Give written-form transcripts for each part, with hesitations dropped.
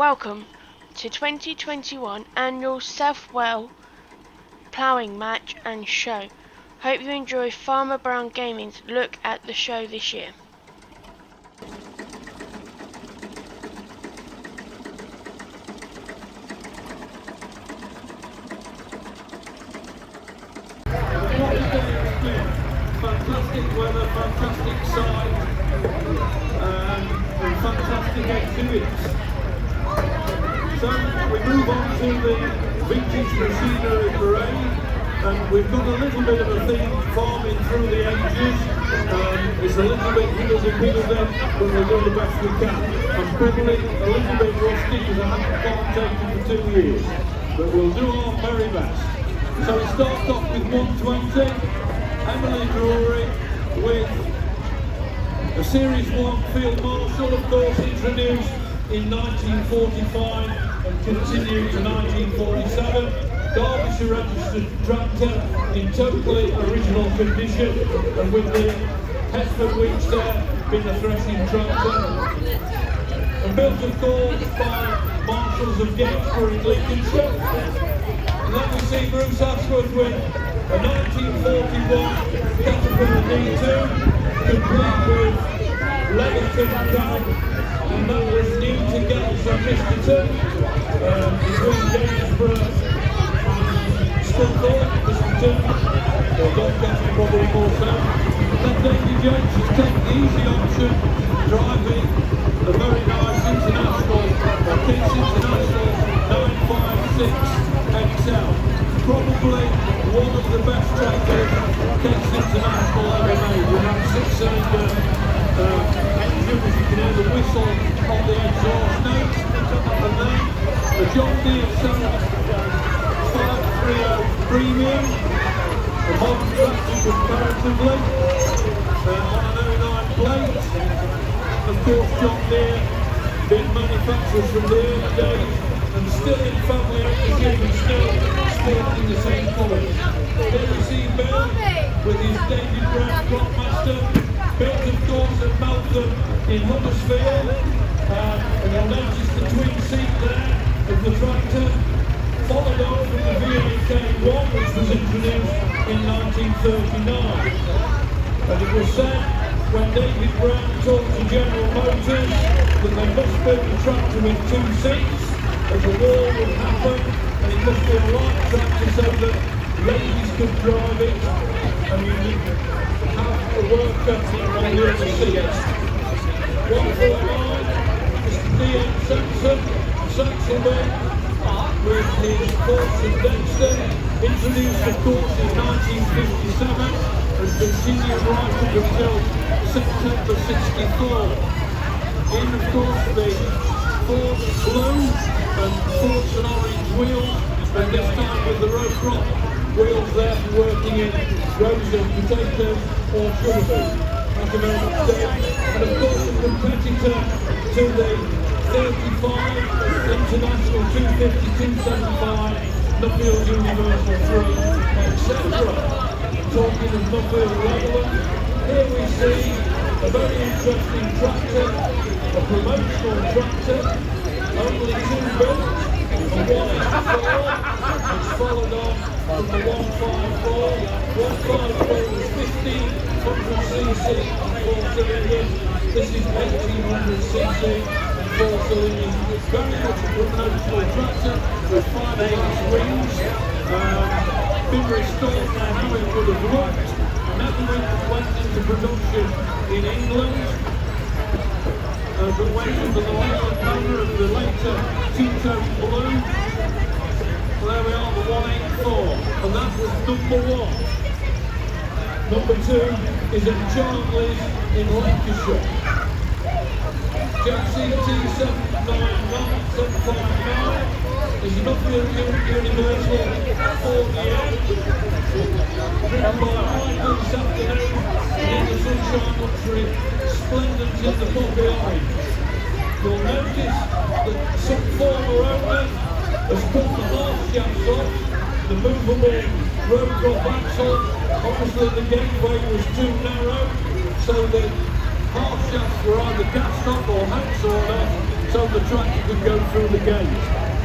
Welcome to 2021 annual Southwell ploughing match and show. Hope you enjoy Farmer Brown Gaming's look at the show this year. Fantastic weather, fantastic sight, and fantastic exhibits. So we move on to the vintage machinery parade, and we've got a little bit of a theme farming through the ages. It's a little bit hiddles and piddles then, but we'll do the best we can. I'm probably a little bit rusty because I haven't commentated for 2 years, but we'll do our very best. So it starts off with 120. Emily Drury with a Series 1 Field Marshal, of course, introduced in 1945 and continued to 1947. Derbyshire registered tractor in totally original condition, and with the Hesford winch there being a threshing tractor. And built, of course, by Marshals of Gainsborough in Lincolnshire. And then we see Bruce Ashworth with a 1941 Caterpillar D2, complete with Leamington cab, and that was new to Gals and Misterton, between Gainsborough and Scunthorpe, Misterton, or Doncaster probably more so. Then David Jones has taken the easy option, driving the very nice International, or King's International 956 XL. Probably one of the best tractors Kent's International ever made, with that 6-cylinder engine, as you can hear the whistle on the exhaust note. And then the John Deere 530 Premium, a modern tractor comparatively, on an 09 plate. Of course, John Deere, big manufacturers from the early days, and still in family ownership and still sporting the same colours. There we see Bill with his David Brown Clockmaster, built of course at Meltham in Huddersfield, and you'll notice the twin seat there of the tractor, followed on from the VAK1, which was introduced in 1939. And it was said when David Brown talked to General Motors that they must build a tractor with 2 seats, as a war would happen, and it must be a light tractor so that ladies could drive it, and you would have a worker on the other seats. 149, Mr. D.M. Saxelby, with his Fortune Dexter, introduced of course in 1957, and continued right up until September 64. In of course the Ford blue and Fortune orange wheels, and this time with the row crop wheels there for working in rows of potatoes or sugar beet. Thank you very much, Dave. And of course a competitor to the 35 International 250, 275, Nuffield Universal 3, etc. Talking of Nuffield Leveland, here we see a very interesting tractor, a promotional tractor, only 2 built, a 184, it's followed on from the 154. 154 was 1500cc and 4 cylinders, this is 1800cc and 4 cylinders. Very much a promotional tractor with 5/8 wings, been restored now how it would have looked, and that went into production in England. But went under the Leyland banner of the later two-tone blue. Well, there we are, the 184, and that was number 1. Number 2 is at Charnley's in Lancashire. JCT 759 is an Nuffield Universal 4DX, driven by Michael this afternoon, and in the sunshine looks resplendent in the poppy orange. You'll notice that some former owner has put the half shafts off, the movable road drop axle. Obviously the gateway was too narrow, so the half shafts were either cast off or hand sawn off, so the tractor can go through the gate.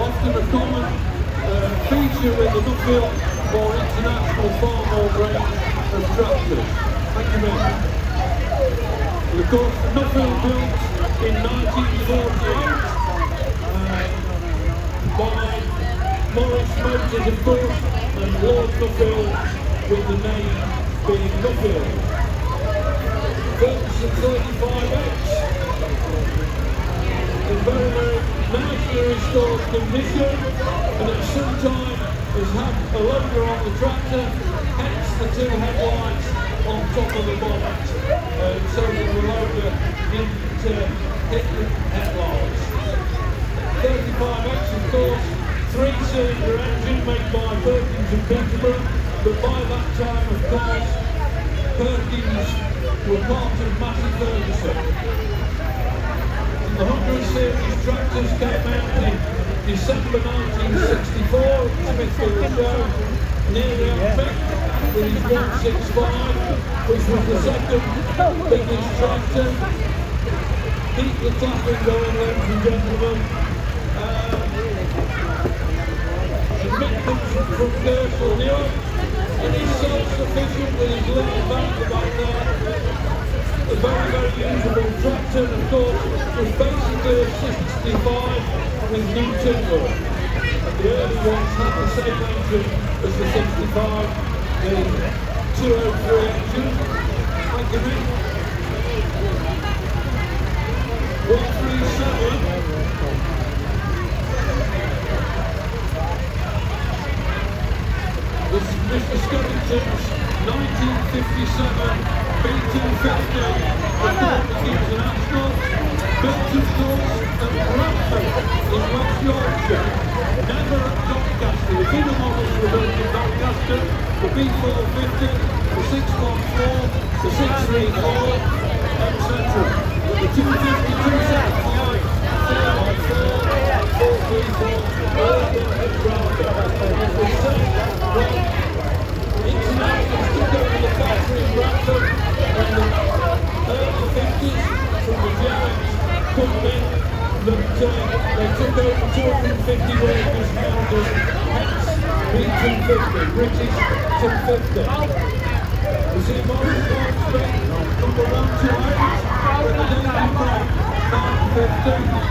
Often a common feature with the Nuffield or International Farmhold range of tractors. Thank you very much. And of course, the Nuffield built in 1948 by Morris Motors, of course, and Lord Nuffield, with the name being Nuffield. Ferguson 35X, in very, very nicely restored condition, and at some time has had a loader on the tractor, hence the two headlights on top of the bonnet, so that the loader didn't hit the headlights. 35X, of course, three-cylinder engine made by Perkins and Peterborough, but by that time, of course, Perkins were part of Massey Ferguson. The 100 series tractors came out in December 1964 at Smithfield Show, nearly on Mick with his 165, which was the second biggest tractor. Keep the clapping going, ladies and gentlemen. Mick comes from Kersal, New York, and he's self-sufficient with his little bank back there. A very, very usable tractor, and of course, was basically a 65 with new timber. And the early ones had the same engine as the 65, the 203 engine. Thank you, Mick. 137. This is Mr. Skellington's 1957 B250 International, built of course at Bradford in West Yorkshire, never at Doncaster. The bigger models were built in Doncaster, the B450, the 614, the 634, etc. But the 250, 275, 414, 434, all built at Bradford. As we say, International took over the factory in Bradford in the early 50s from the Germans coming in, but they took over 250 workers founded, hence B250, British 250. You see Morris Motors number 128 with the Daily Brake 950.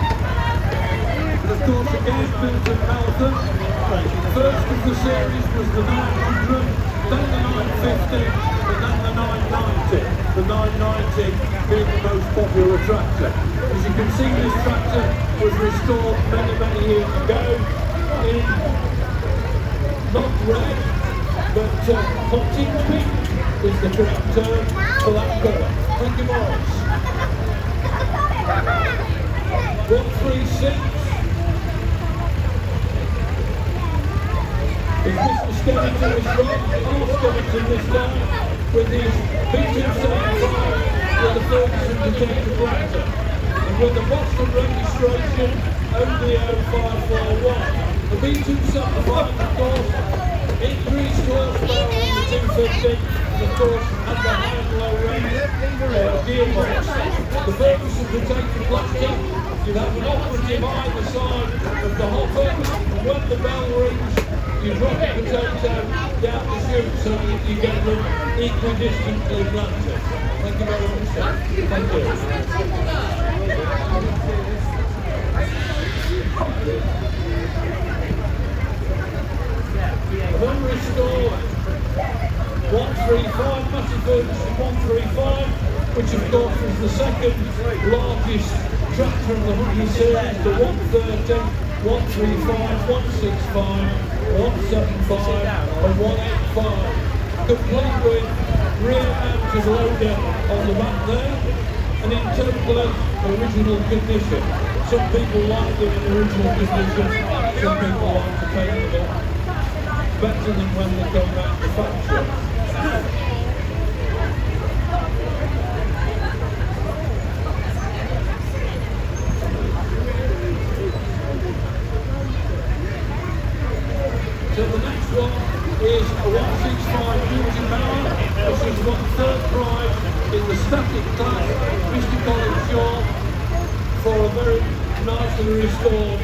And of course again built at Melbourne. First of the series was the 900, then the 950, and then the 990. The 990 being the most popular tractor. As you can see, this tractor was restored many, many years ago in not red, but hunting pink is the correct term for that colour. Thank you, Morris. 136. It's Mr. Skellington is right, Paul Skellington this time, with his B275 with the Ferguson protector tractor. And with the Boston registration, ODO541. The B275, of course, increased horsepower on the 250, and of course, had the high and low range gearbox. The Ferguson protector plastic, you have an operative either side of the hopper, and when the bell rings, you drop the potato down the chute so that you get them equidistantly planted. Thank you very much, sir. Thank you. Then restored 135, Massey Ferguson 135, which of course was the second largest tractor of the 100 series, the 130, 135, 165, 175 and 185, complete with rear mounted loader on the back there, and in totally original condition. Some people like them in original condition, some people like to paint them better than when they come out the factory. So the next one is a 165 Newton power. This is 1/3 prize in the static class, Mr. Colin Shaw, for a very nice to the restored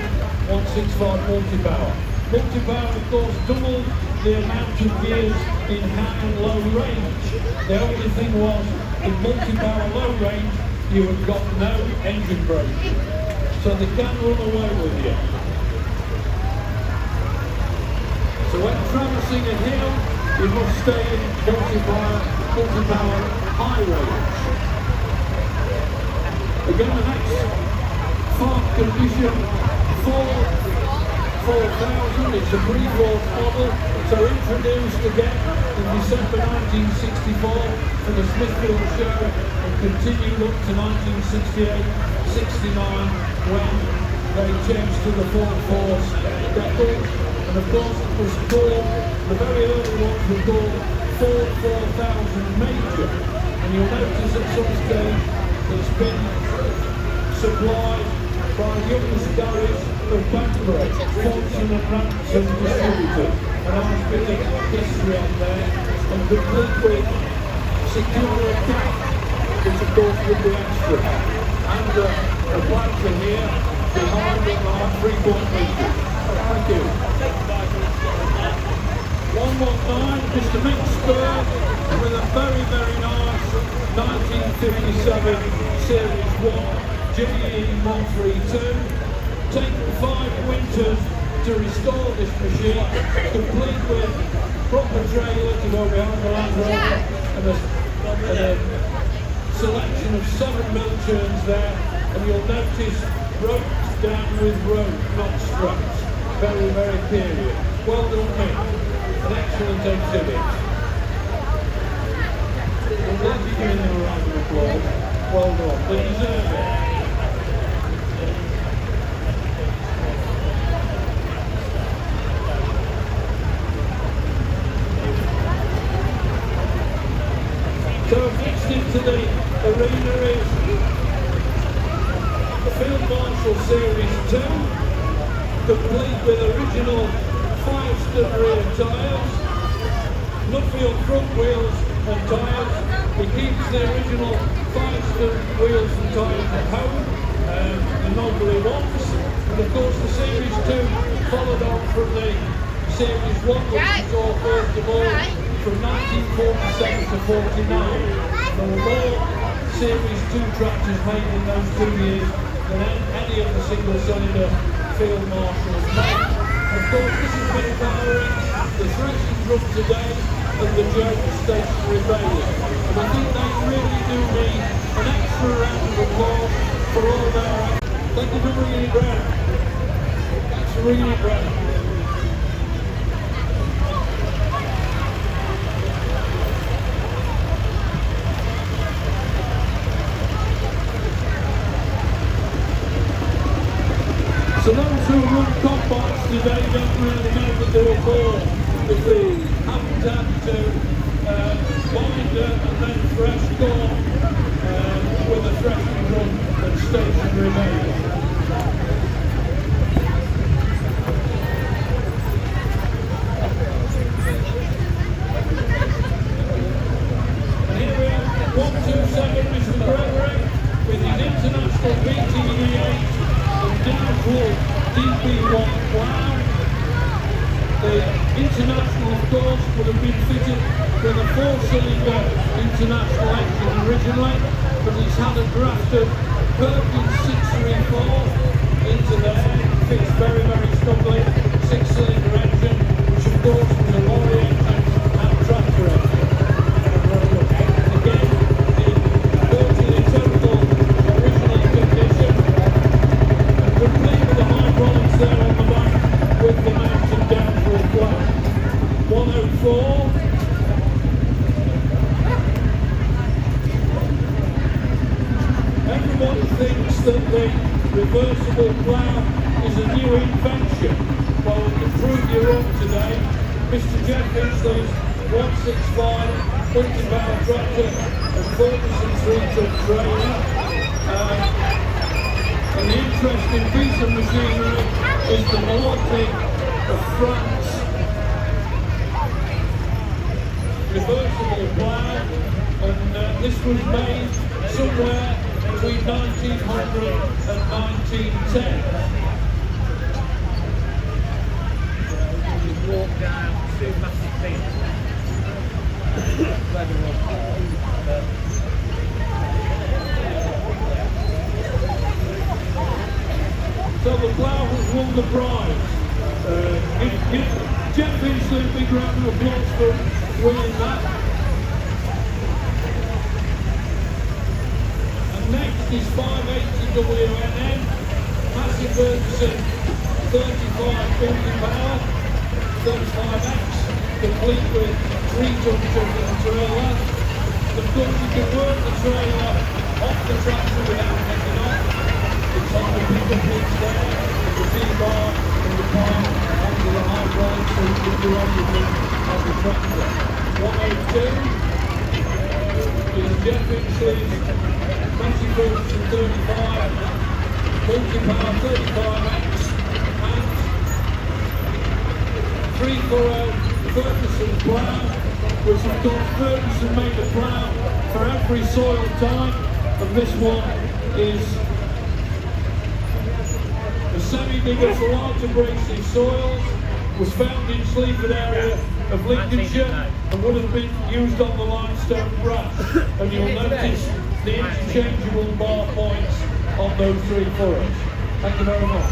165 multi-power. Multi-power, of course, doubled the amount of gears in high and low range. The only thing was, in multi-power low range, you have got no engine brake. So they can run away with you. So when traversing a hill, you must stay in multi-power high range. Again, the next farm condition, Ford 4000, it's a pre-Ford model, so introduced again in December 1964 for the Smithfield show and continued up to 1968-69 when they changed to the Ford Force record. And of course it was called, the very early ones were called Ford 4000 Major. And you'll notice at some stage it's been supplied by youngest garage of Banbury, Thompson and Ransom Distributors. And I was bit of history on there, and complete with secure cap, which of course would be extra. And a platform here behind it are 3.8 meters. Thank you. 119, Mr. Mick Spur with a very, very nice 1957 Series 1 GE 132. Taken 5 winters to restore this machine, complete with proper trailer to go behind the Land Rover and a selection of 7 mill turns there, and you'll notice ropes down with rope, not straps. Very, very period. Well done, Mick. An excellent exhibit. I'm glad you're giving them a round of applause. Well done. They deserve it. So next into the arena is the Field Marshal Series 2, complete with original 5-stud rear tyres, Nuffield front wheels and tyres. It keeps the original 5-stud wheels and tyres at home, the Nobly ones. And of course the Series 2 followed on from the Series 1, which we saw first of all from 1947 to 49. There were more Series 2 tractors made in those 2 years than any of the single-cylinder Field Marshals made. Of course, this has been powering the threshing drum today and the Jones stationary baler. And I think they really do need an extra round of applause for all their... Thank you for bringing it round. Thanks for bringing it round. So those who run combines today don't really know that they were born, if they haven't had to bind and then thresh corn with a threshing drum and stationary baler. And here we have 127 Mr. Gregory with his international BTD8 downward DB1 plough. The International, of course, would have been fitted with a 4-cylinder International engine originally, but he's had a drafted Perkins 634 into there. It fits very, very snugly. 6-cylinder engine, which of course was a lorry engine and tractor engine. Again, the total original condition. Complete with the hydraulics there on the back with the mounted downward plough. 104. Everybody thinks that the reversible plough is a new invention. Well, we can prove you wrong today. Mr. Jeff Hinsley's 165 multi-power tractor and Ferguson 3-ton trailer. And the interesting piece of machinery is the Malotty of France reversible plough, and this was made somewhere between 1900 and 1910. Just walk down two massive fields. So the plough has won the prize. Give Jeff Finchley a big round of applause for winning that. And next is 580 WNN, Massey Ferguson 35 building power, 35X, complete with 3 tons of the trailer. And of course you can work the trailer off the tractor without getting off. It's on the bigger pitch there, the T-bar and the bar onto the high road so you can do everything on the tractor. 102 is Jeff Finchley's Massey Ferguson 35, multi-power 35X and 3-furrow Ferguson plough, which of course Ferguson made a plough for every soil type, and this one is a semi-digger for large abrasive soils, was found in Sleaford area of Lincolnshire and would have been used on the limestone brash. And you'll notice the interchangeable bar points on those 3 furrows. Thank you very much.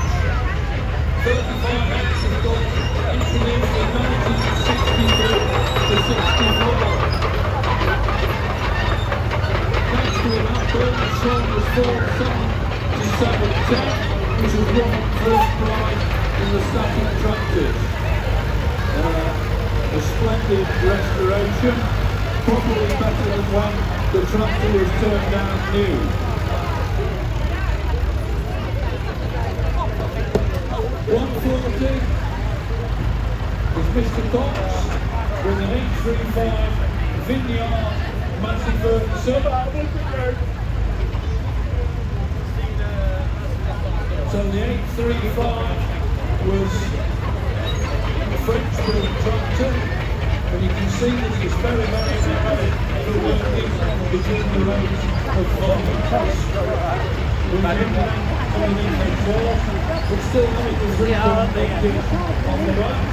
35X has got introduced in 1963 to 64. Next to it, our Burnley sold was 4.7 to 7.10. Which has won first prize in the static tractors. A splendid restoration, probably better than when the tractor was turned out new. .140 is Mr. Cox with an 835 Vineyard Massey Ferguson. So the 835 was a French-built tractor, and you can see that it's very, very rapid for working between the roads of farmers. With the underneath exhaust, but still having the 3.8 on the road.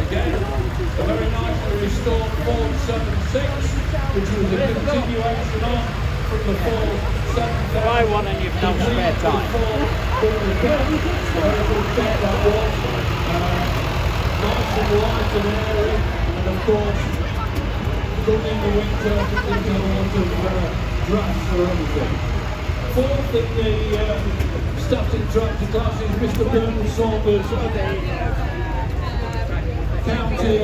Again, a very nicely restored 476, which was a continuation on from the 470. Buy one and you've no spare time. Nice and light and airy, and of course, done in the winter, didn't have a lot of grass or anything. Fourth in the static tractor class is Mr. Bernard Saunders. County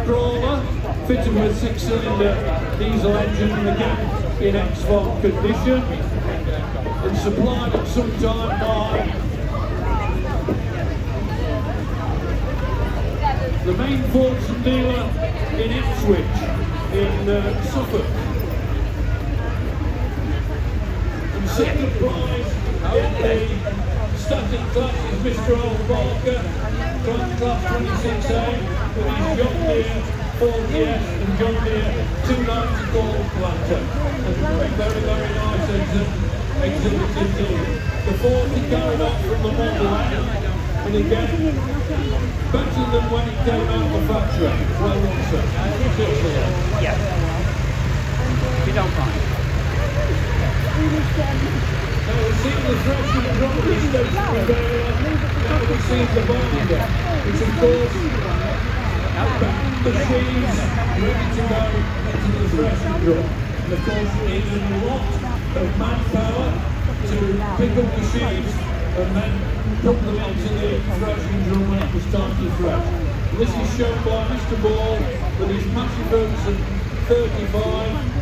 crawler, fitted with 6-cylinder diesel engine and again in X-Farm condition, and supplied at some time by the main Fordson dealer in Ipswich in Suffolk. And second prize in the static class is Mr. Al Barker, class 26A, with his John Deere 40S and John Deere 294 planter. And very, very nice exhibit indeed. The 40 carried off from the model end, and again, better than when it came out the factory. Well done, sir. Yeah. If you don't mind. Now we've seen the threshing drum at the stationary area, now we've seen the binder, which of course bound the sheaves ready to go into the threshing drum. And of course it needs a lot of manpower to pick up the sheaves and then put them into the threshing drum when it was time to thresh. And this is shown by Mr. Ball with his Massey Ferguson 35.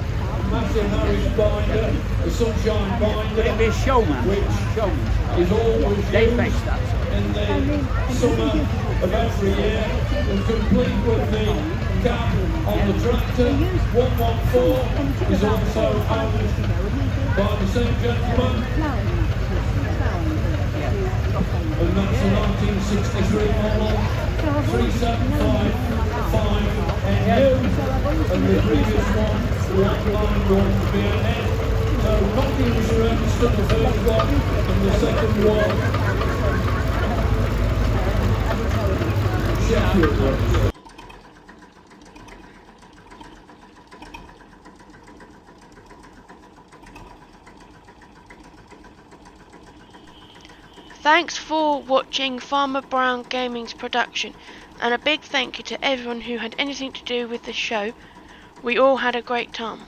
Massive Harris binder, the Sunshine binder, Could it be a showman? which is always They used face that. in the summer of every year, and complete with the cab on the tractor. 114 is also owned by the same gentleman, and that's a 1963 model. 3755 NU, and the previous one line one to be ahead. So Nottinghamshire still the first one, and the second one Sheffield. Thanks for watching Farmer Brown Gaming's production, and a big thank you to everyone who had anything to do with the show. We all had a great time.